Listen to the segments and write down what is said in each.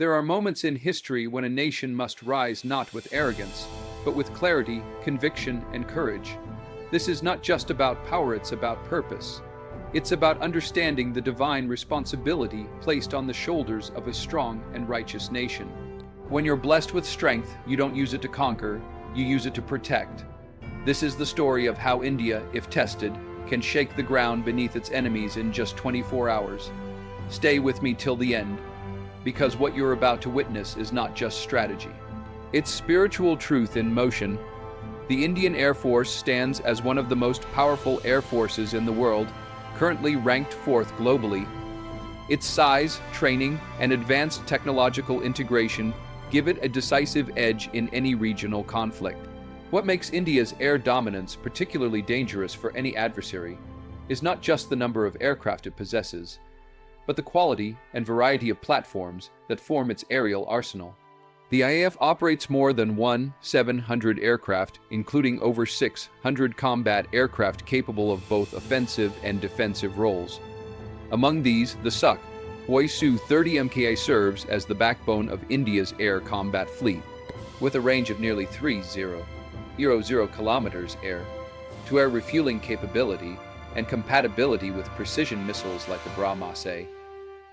There are moments in history when a nation must rise not with arrogance, but with clarity, conviction, and courage. This is not just about power, it's about purpose. It's about understanding the divine responsibility placed on the shoulders of a strong and righteous nation. When you're blessed with strength, you don't use it to conquer, you use it to protect. This is the story of how India, if tested, can shake the ground beneath its enemies in just 24 hours. Stay with me till the end, because what you're about to witness is not just strategy. It's spiritual truth in motion. The Indian Air Force stands as one of the most powerful air forces in the world, currently ranked 4th globally. Its size, training, and advanced technological integration give it a decisive edge in any regional conflict. What makes India's air dominance particularly dangerous for any adversary is not just the number of aircraft it possesses, but the quality and variety of platforms that form its aerial arsenal. The IAF operates more than 1,700 aircraft, including over 600 combat aircraft capable of both offensive and defensive roles. Among these, the Su-30 MKI serves as the backbone of India's air combat fleet, with a range of nearly 3,000 kilometers air-to-air refueling capability and compatibility with precision missiles like the BrahMos.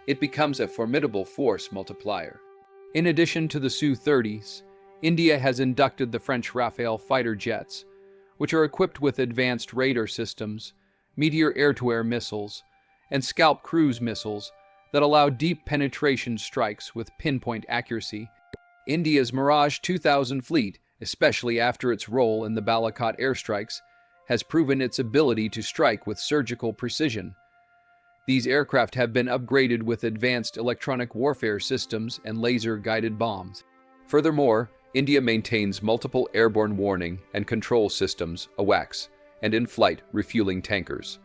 It becomes a formidable force multiplier. In addition to the Su-30s, India has inducted the French Rafale fighter jets, which are equipped with advanced radar systems, Meteor air-to-air missiles, and Scalp cruise missiles that allow deep penetration strikes with pinpoint accuracy. India's Mirage 2000 fleet, especially after its role in the Balakot airstrikes, has proven its ability to strike with surgical precision. These aircraft have been upgraded with advanced electronic warfare systems and laser-guided bombs. Furthermore, India maintains multiple airborne warning and control systems, AWACS, and in-flight refueling tankers,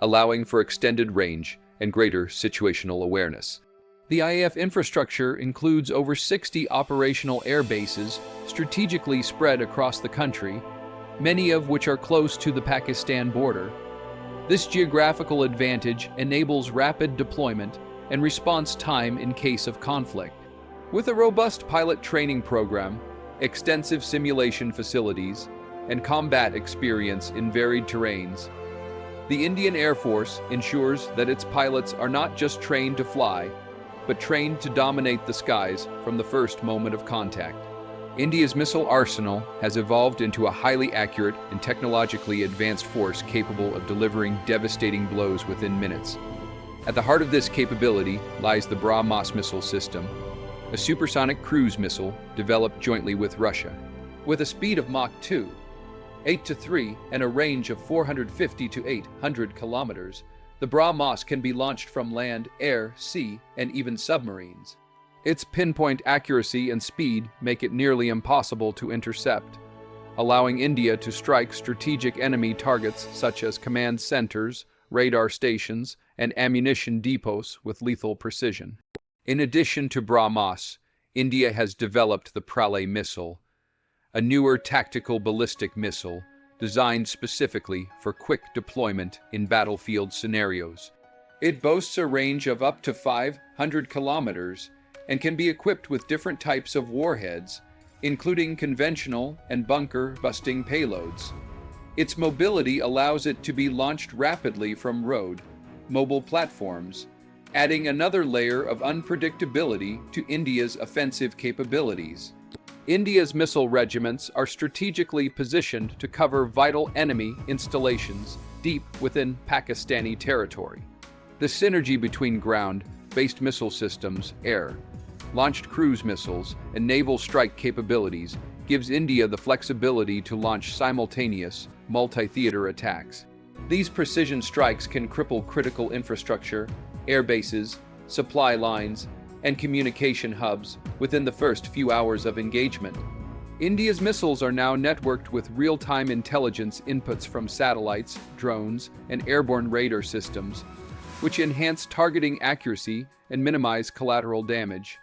allowing for extended range and greater situational awareness. The IAF infrastructure includes over 60 operational air bases strategically spread across the country, many of which are close to the Pakistan border. This geographical advantage enables rapid deployment and response time in case of conflict. With a robust pilot training program, extensive simulation facilities, and combat experience in varied terrains, the Indian Air Force ensures that its pilots are not just trained to fly, but trained to dominate the skies from the first moment of contact. India's missile arsenal has evolved into a highly accurate and technologically advanced force capable of delivering devastating blows within minutes. At the heart of this capability lies the BrahMos missile system, a supersonic cruise missile developed jointly with Russia. With a speed of Mach 2, 8-3, and a range of 450 to 800 kilometers, the BrahMos can be launched from land, air, sea, and even submarines. Its pinpoint accuracy and speed make it nearly impossible to intercept, allowing India to strike strategic enemy targets such as command centers, radar stations, and ammunition depots with lethal precision. In addition to BrahMos, India has developed the Pralay missile, a newer tactical ballistic missile designed specifically for quick deployment in battlefield scenarios. It boasts a range of up to 500 kilometers and can be equipped with different types of warheads, including conventional and bunker-busting payloads. Its mobility allows it to be launched rapidly from mobile platforms, adding another layer of unpredictability to India's offensive capabilities. India's missile regiments are strategically positioned to cover vital enemy installations deep within Pakistani territory. The synergy between ground-based missile systems, air-launched cruise missiles, and naval strike capabilities gives India the flexibility to launch simultaneous, multi-theater attacks. These precision strikes can cripple critical infrastructure, air bases, supply lines, and communication hubs within the first few hours of engagement. India's missiles are now networked with real-time intelligence inputs from satellites, drones, and airborne radar systems, which enhance targeting accuracy and minimize collateral damage.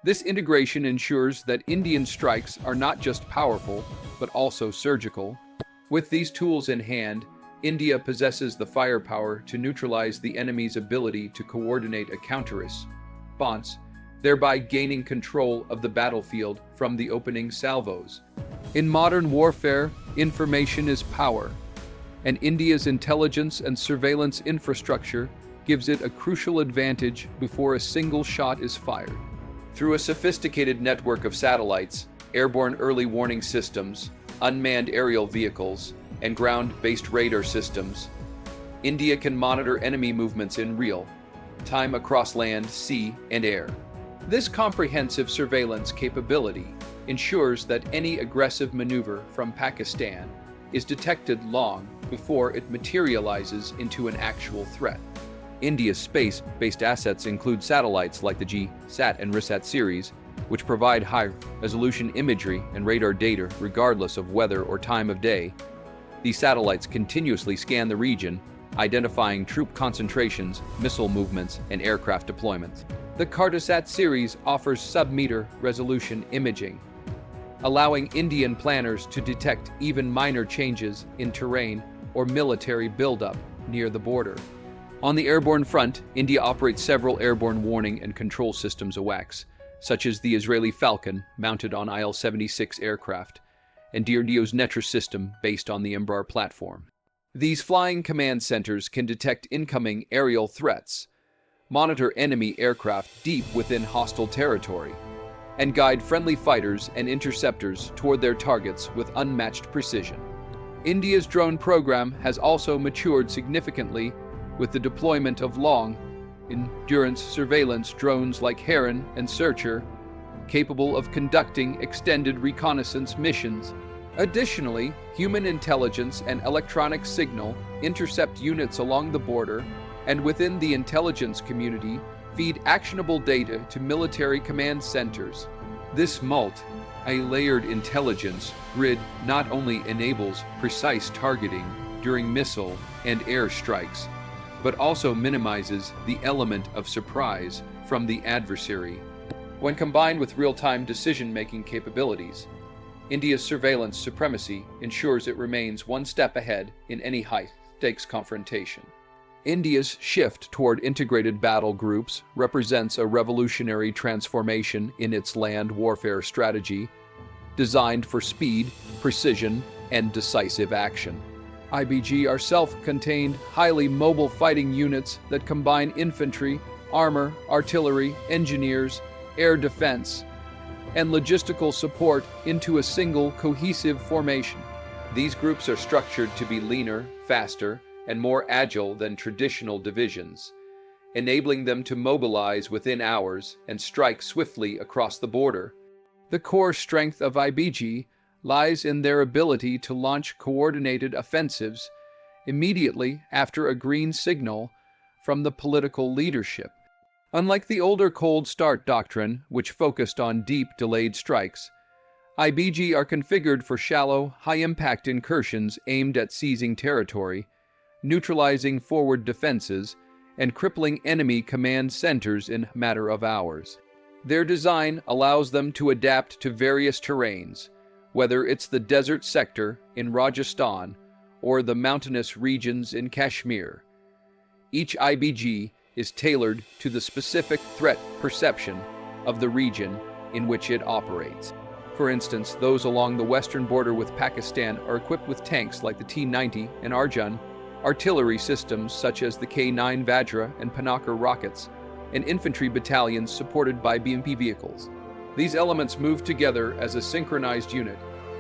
This integration ensures that Indian strikes are not just powerful, but also surgical. With these tools in hand, India possesses the firepower to neutralize the enemy's ability to coordinate a counter-response thereby gaining control of the battlefield from the opening salvos. In modern warfare, information is power, and India's intelligence and surveillance infrastructure gives it a crucial advantage before a single shot is fired. Through a sophisticated network of satellites, airborne early warning systems, unmanned aerial vehicles, and ground-based radar systems, India can monitor enemy movements in real time across land, sea, and air. This comprehensive surveillance capability ensures that any aggressive maneuver from Pakistan is detected long before it materializes into an actual threat. India's space-based assets include satellites like the G-SAT and RISAT series, which provide high-resolution imagery and radar data regardless of weather or time of day. These satellites continuously scan the region, identifying troop concentrations, missile movements, and aircraft deployments. The Cartosat series offers sub-meter resolution imaging, allowing Indian planners to detect even minor changes in terrain or military buildup near the border. On the airborne front, India operates several airborne warning and control systems AWACS, such as the Israeli Falcon, mounted on IL-76 aircraft, and DRDO's Netra system, based on the Embraer platform. These flying command centers can detect incoming aerial threats, monitor enemy aircraft deep within hostile territory, and guide friendly fighters and interceptors toward their targets with unmatched precision. India's drone program has also matured significantly with the deployment of long-endurance surveillance drones like Heron and Searcher, capable of conducting extended reconnaissance missions. Additionally, human intelligence and electronic signal intercept units along the border and within the intelligence community feed actionable data to military command centers. This multi-layered intelligence grid not only enables precise targeting during missile and air strikes, but also minimizes the element of surprise from the adversary. When combined with real-time decision-making capabilities, India's surveillance supremacy ensures it remains one step ahead in any high-stakes confrontation. India's shift toward integrated battle groups represents a revolutionary transformation in its land warfare strategy, designed for speed, precision, and decisive action. IBG are self-contained, highly mobile fighting units that combine infantry, armor, artillery, engineers, air defense, and logistical support into a single, cohesive formation. These groups are structured to be leaner, faster, and more agile than traditional divisions, enabling them to mobilize within hours and strike swiftly across the border. The core strength of IBG lies in their ability to launch coordinated offensives immediately after a green signal from the political leadership. Unlike the older Cold Start doctrine, which focused on deep, delayed strikes, IBG are configured for shallow, high-impact incursions aimed at seizing territory, neutralizing forward defenses, and crippling enemy command centers in a matter of hours. Their design allows them to adapt to various terrains, whether it's the desert sector in Rajasthan or the mountainous regions in Kashmir. Each IBG is tailored to the specific threat perception of the region in which it operates. For instance, those along the western border with Pakistan are equipped with tanks like the T-90 and Arjun, artillery systems such as the K-9 Vajra and Pinnaker rockets, and infantry battalions supported by BMP vehicles. These elements move together as a synchronized unit,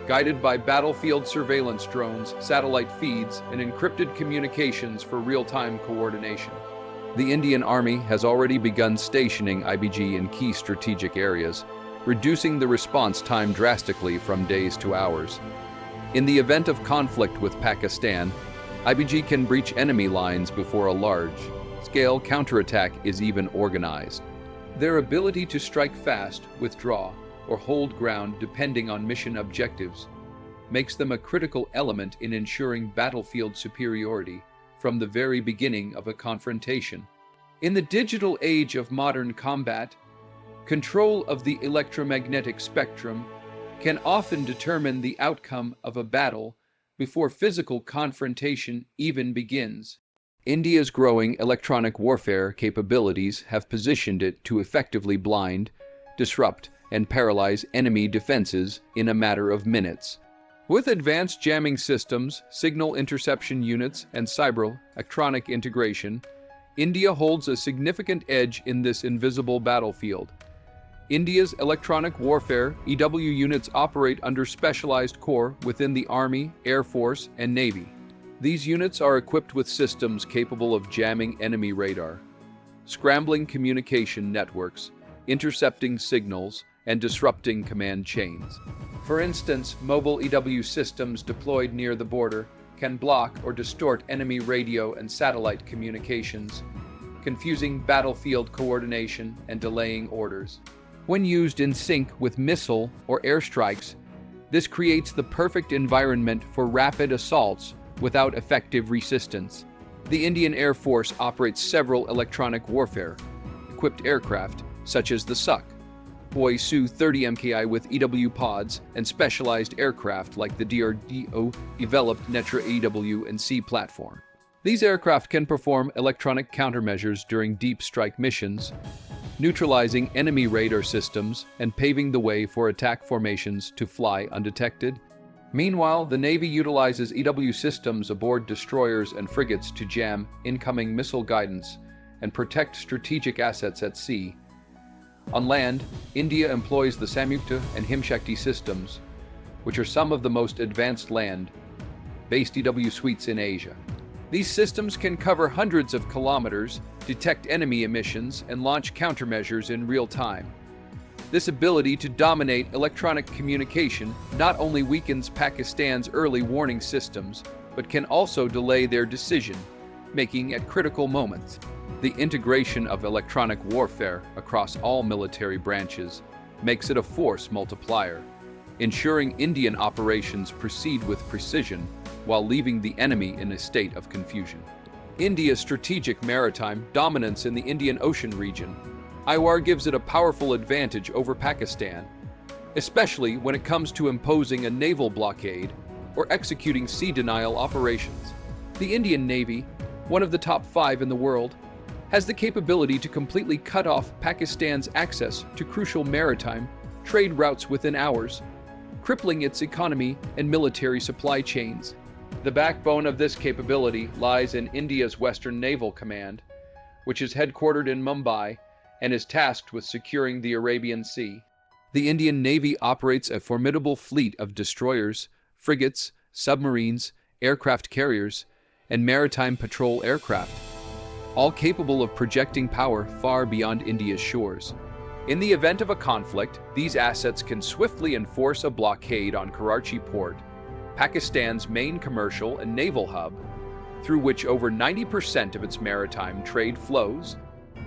guided by battlefield surveillance drones, satellite feeds, and encrypted communications for real-time coordination. The Indian Army has already begun stationing IBG in key strategic areas, reducing the response time drastically from days to hours. In the event of conflict with Pakistan, IBG can breach enemy lines before a large-scale counterattack is even organized. Their ability to strike fast, withdraw, or hold ground depending on mission objectives makes them a critical element in ensuring battlefield superiority from the very beginning of a confrontation. In the digital age of modern combat, control of the electromagnetic spectrum can often determine the outcome of a battle before physical confrontation even begins. India's growing electronic warfare capabilities have positioned it to effectively blind, disrupt, and paralyze enemy defenses in a matter of minutes. With advanced jamming systems, signal interception units, and cyber-electronic integration, India holds a significant edge in this invisible battlefield. India's electronic warfare (EW) units operate under specialized corps within the Army, Air Force, and Navy. These units are equipped with systems capable of jamming enemy radar, scrambling communication networks, intercepting signals, and disrupting command chains. For instance, mobile EW systems deployed near the border can block or distort enemy radio and satellite communications, confusing battlefield coordination and delaying orders. When used in sync with missile or airstrikes, this creates the perfect environment for rapid assaults without effective resistance. The Indian Air Force operates several electronic warfare-equipped aircraft, such as the Su-30 MKI with EW pods and specialized aircraft like the DRDO-developed Netra EW and C platform. These aircraft can perform electronic countermeasures during deep strike missions, neutralizing enemy radar systems and paving the way for attack formations to fly undetected. Meanwhile, the Navy utilizes EW systems aboard destroyers and frigates to jam incoming missile guidance and protect strategic assets at sea. On land, India employs the Samyukta and Himshakti systems, which are some of the most advanced land-based EW suites in Asia. These systems can cover hundreds of kilometers, detect enemy emissions, and launch countermeasures in real time. This ability to dominate electronic communication not only weakens Pakistan's early warning systems, but can also delay their decision-making at critical moments. The integration of electronic warfare across all military branches makes it a force multiplier, ensuring Indian operations proceed with precision while leaving the enemy in a state of confusion. India's strategic maritime dominance in the Indian Ocean region, IWAR, gives it a powerful advantage over Pakistan, especially when it comes to imposing a naval blockade or executing sea denial operations. The Indian Navy, one of the top 5 in the world, has the capability to completely cut off Pakistan's access to crucial maritime trade routes within hours, crippling its economy and military supply chains. The backbone of this capability lies in India's Western Naval Command, which is headquartered in Mumbai and is tasked with securing the Arabian Sea. The Indian Navy operates a formidable fleet of destroyers, frigates, submarines, aircraft carriers, and maritime patrol aircraft, all capable of projecting power far beyond India's shores. In the event of a conflict, these assets can swiftly enforce a blockade on Karachi port, Pakistan's main commercial and naval hub, through which over 90% of its maritime trade flows.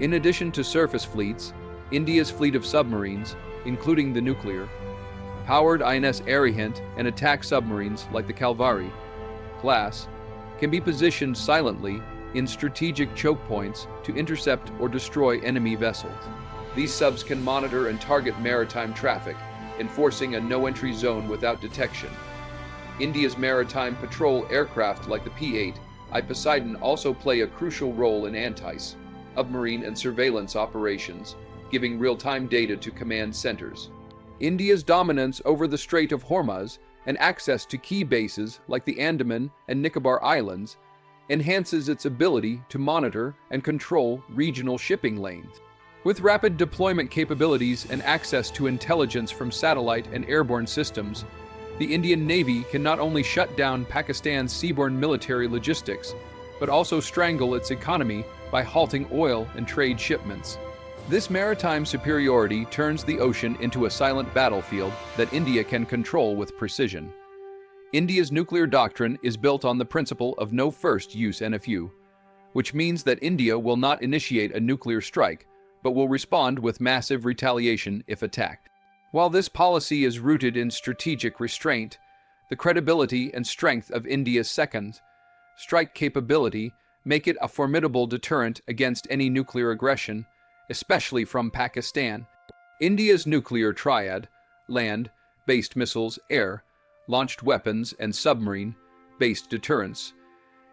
In addition to surface fleets, India's fleet of submarines, including the nuclear-powered INS Arihant and attack submarines like the Kalvari class, can be positioned silently in strategic choke points to intercept or destroy enemy vessels. These subs can monitor and target maritime traffic, enforcing a no-entry zone without detection. India's maritime patrol aircraft like the P-8I Poseidon also play a crucial role in anti-submarine and surveillance operations, giving real-time data to command centers. India's dominance over the Strait of Hormuz and access to key bases like the Andaman and Nicobar Islands enhances its ability to monitor and control regional shipping lanes. With rapid deployment capabilities and access to intelligence from satellite and airborne systems, the Indian Navy can not only shut down Pakistan's seaborne military logistics, but also strangle its economy by halting oil and trade shipments. This maritime superiority turns the ocean into a silent battlefield that India can control with precision. India's nuclear doctrine is built on the principle of no first use NFU, which means that India will not initiate a nuclear strike, but will respond with massive retaliation if attacked. While this policy is rooted in strategic restraint, the credibility and strength of India's second strike capability make it a formidable deterrent against any nuclear aggression, especially from Pakistan. India's nuclear triad, land-based missiles, air-launched weapons, and submarine-based deterrence,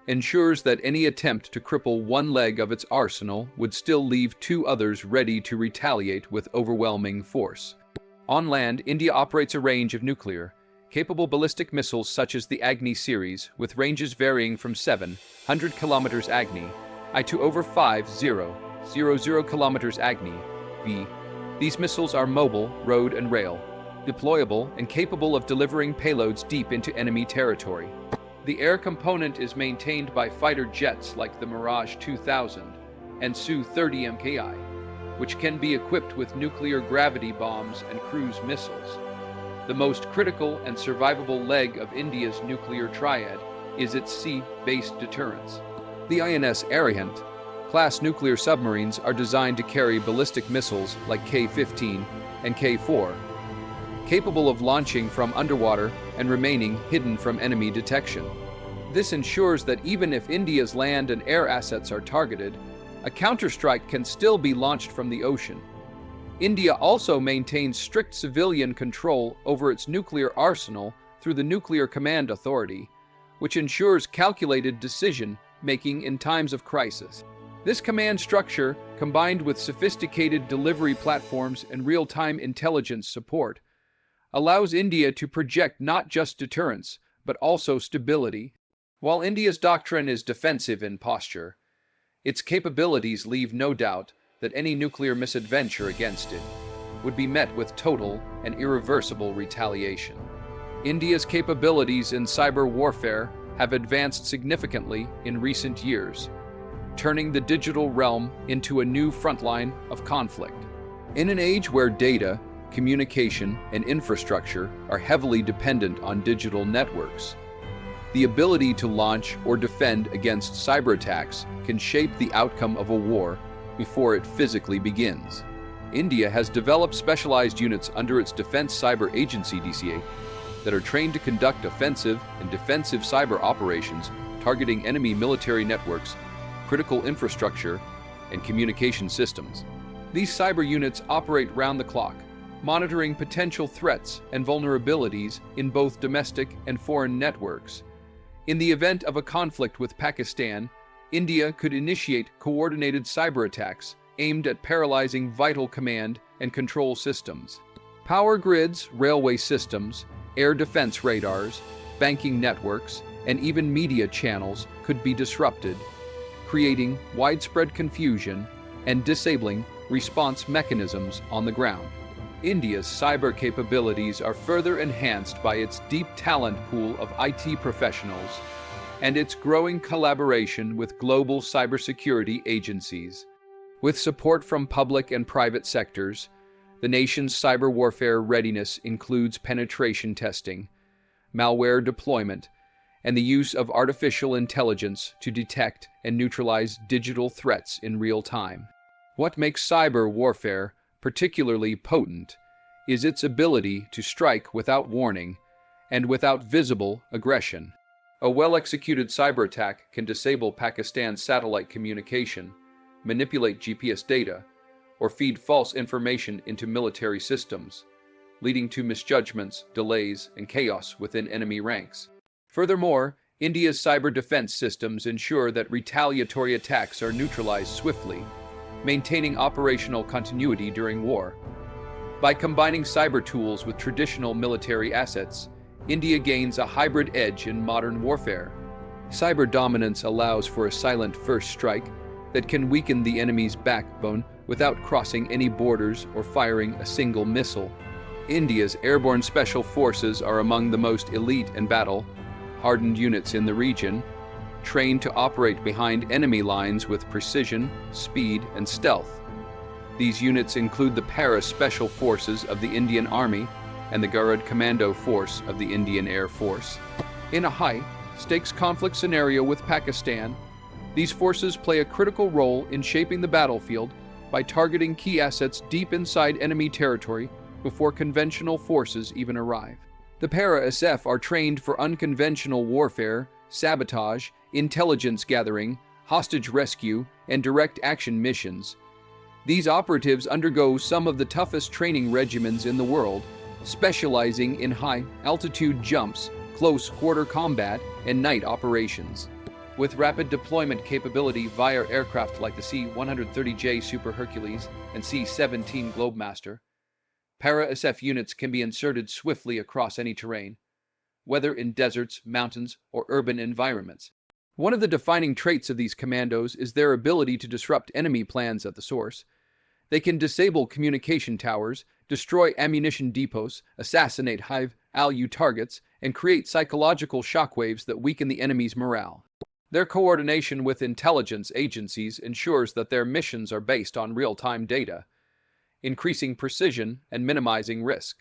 ensures that any attempt to cripple one leg of its arsenal would still leave two others ready to retaliate with overwhelming force. On land, India operates a range of nuclear-capable ballistic missiles such as the Agni series, with ranges varying from 700 kilometers Agni to over 5,000 kilometers Agni V. These missiles are mobile, road and rail, deployable, and capable of delivering payloads deep into enemy territory. The air component is maintained by fighter jets like the Mirage 2000 and Su-30 Mki, which can be equipped with nuclear gravity bombs and cruise missiles. The most critical and survivable leg of India's nuclear triad is its sea-based deterrence. The INS Arihant class nuclear submarines are designed to carry ballistic missiles like K-15 and K-4, capable of launching from underwater and remaining hidden from enemy detection. This ensures that even if India's land and air assets are targeted, a counterstrike can still be launched from the ocean. India also maintains strict civilian control over its nuclear arsenal through the Nuclear Command Authority, which ensures calculated decision-making in times of crisis. This command structure, combined with sophisticated delivery platforms and real-time intelligence support, allows India to project not just deterrence, but also stability. While India's doctrine is defensive in posture, its capabilities leave no doubt that any nuclear misadventure against it would be met with total and irreversible retaliation. India's capabilities in cyber warfare have advanced significantly in recent years, turning the digital realm into a new frontline of conflict. In an age where data, communication, and infrastructure are heavily dependent on digital networks, the ability to launch or defend against cyber attacks can shape the outcome of a war before it physically begins. India has developed specialized units under its Defense Cyber Agency (DCA) that are trained to conduct offensive and defensive cyber operations targeting enemy military networks, critical infrastructure, and communication systems. These cyber units operate round the clock, monitoring potential threats and vulnerabilities in both domestic and foreign networks. In the event of a conflict with Pakistan, India could initiate coordinated cyber attacks aimed at paralyzing vital command and control systems. Power grids, railway systems, air defense radars, banking networks, and even media channels could be disrupted, creating widespread confusion and disabling response mechanisms on the ground. India's cyber capabilities are further enhanced by its deep talent pool of IT professionals and its growing collaboration with global cybersecurity agencies. With support from public and private sectors, the nation's cyber warfare readiness includes penetration testing, malware deployment, and the use of artificial intelligence to detect and neutralize digital threats in real time. What makes cyber warfare particularly potent is its ability to strike without warning and without visible aggression. A well-executed cyber attack can disable Pakistan's satellite communication, manipulate GPS data, or feed false information into military systems, leading to misjudgments, delays, and chaos within enemy ranks. Furthermore, India's cyber defense systems ensure that retaliatory attacks are neutralized swiftly, maintaining operational continuity during war. By combining cyber tools with traditional military assets, India gains a hybrid edge in modern warfare. Cyber dominance allows for a silent first strike that can weaken the enemy's backbone without crossing any borders or firing a single missile. India's airborne special forces are among the most elite and battle-hardened units in the region, trained to operate behind enemy lines with precision, speed, and stealth. These units include the Para Special Forces of the Indian Army and the Garud Commando Force of the Indian Air Force. In a high-stakes conflict scenario with Pakistan, these forces play a critical role in shaping the battlefield by targeting key assets deep inside enemy territory before conventional forces even arrive. The Para-SF are trained for unconventional warfare, sabotage, intelligence gathering, hostage rescue, and direct action missions. These operatives undergo some of the toughest training regimens in the world, specializing in high-altitude jumps, close-quarter combat, and night operations. With rapid deployment capability via aircraft like the C-130J Super Hercules and C-17 Globemaster, para-SF units can be inserted swiftly across any terrain, whether in deserts, mountains, or urban environments. One of the defining traits of these commandos is their ability to disrupt enemy plans at the source. They can disable communication towers, destroy ammunition depots, assassinate high-value targets, and create psychological shockwaves that weaken the enemy's morale. Their coordination with intelligence agencies ensures that their missions are based on real-time data, increasing precision and minimizing risk.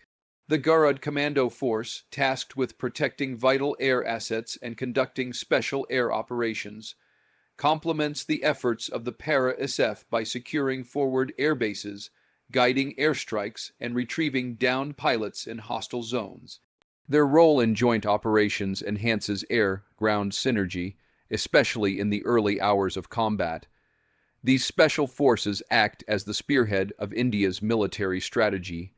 The Garud Commando Force, tasked with protecting vital air assets and conducting special air operations, complements the efforts of the para-SF by securing forward air bases, guiding airstrikes, and retrieving downed pilots in hostile zones. Their role in joint operations enhances air-ground synergy, especially in the early hours of combat. These special forces act as the spearhead of India's military strategy,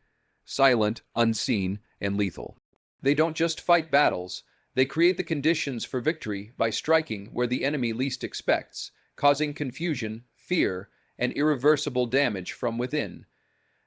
silent, unseen, and lethal. They don't just fight battles, they create the conditions for victory by striking where the enemy least expects, causing confusion, fear, and irreversible damage from within.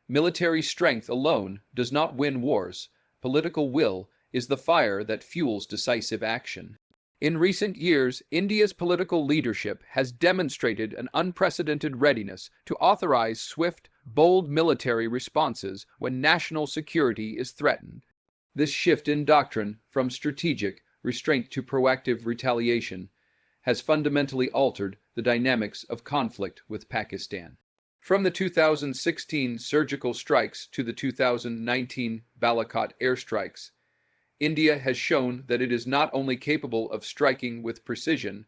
Military strength alone does not win wars. Political will is the fire that fuels decisive action. In recent years, India's political leadership has demonstrated an unprecedented readiness to authorize swift, bold military responses when national security is threatened. This shift in doctrine, from strategic restraint to proactive retaliation, has fundamentally altered the dynamics of conflict with Pakistan. From the 2016 surgical strikes to the 2019 Balakot airstrikes, India has shown that it is not only capable of striking with precision,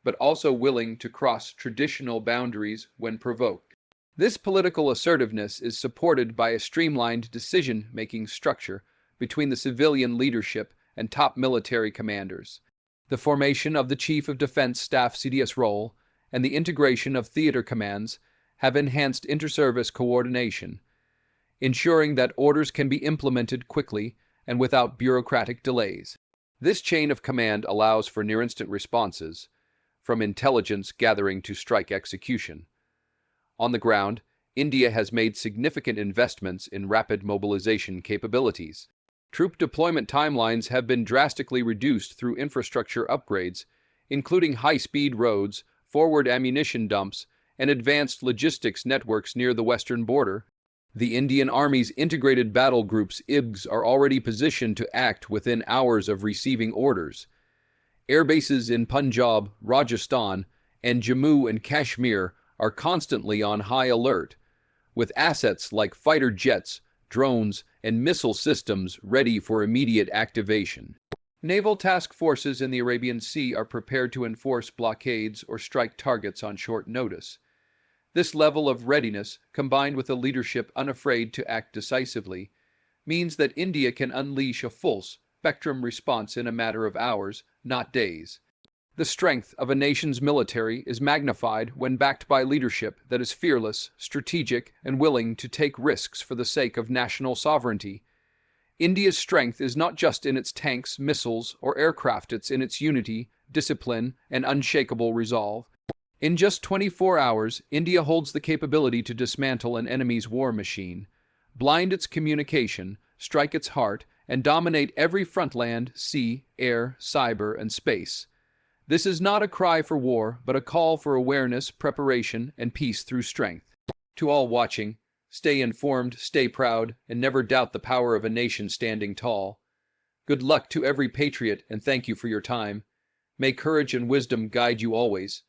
but also willing to cross traditional boundaries when provoked. This political assertiveness is supported by a streamlined decision-making structure between the civilian leadership and top military commanders. The formation of the Chief of Defense Staff CDS role and the integration of theater commands have enhanced inter-service coordination, ensuring that orders can be implemented quickly and without bureaucratic delays. This chain of command allows for near-instant responses, from intelligence gathering to strike execution. On the ground, India has made significant investments in rapid mobilization capabilities. Troop deployment timelines have been drastically reduced through infrastructure upgrades, including high-speed roads, forward ammunition dumps, and advanced logistics networks near the western border. The Indian Army's Integrated Battle Groups (IBGs) are already positioned to act within hours of receiving orders. Airbases in Punjab, Rajasthan, and Jammu and Kashmir are constantly on high alert, with assets like fighter jets, drones, and missile systems ready for immediate activation. Naval task forces in the Arabian Sea are prepared to enforce blockades or strike targets on short notice. This level of readiness, combined with a leadership unafraid to act decisively, means that India can unleash a full-spectrum response in a matter of hours, not days. The strength of a nation's military is magnified when backed by leadership that is fearless, strategic, and willing to take risks for the sake of national sovereignty. India's strength is not just in its tanks, missiles, or aircraft, it's in its unity, discipline, and unshakable resolve. In just 24 hours, India holds the capability to dismantle an enemy's war machine, blind its communication, strike its heart, and dominate every front: land, sea, air, cyber, and space. This is not a cry for war, but a call for awareness, preparation, and peace through strength. To all watching, stay informed, stay proud, and never doubt the power of a nation standing tall. Good luck to every patriot, and thank you for your time. May courage and wisdom guide you always.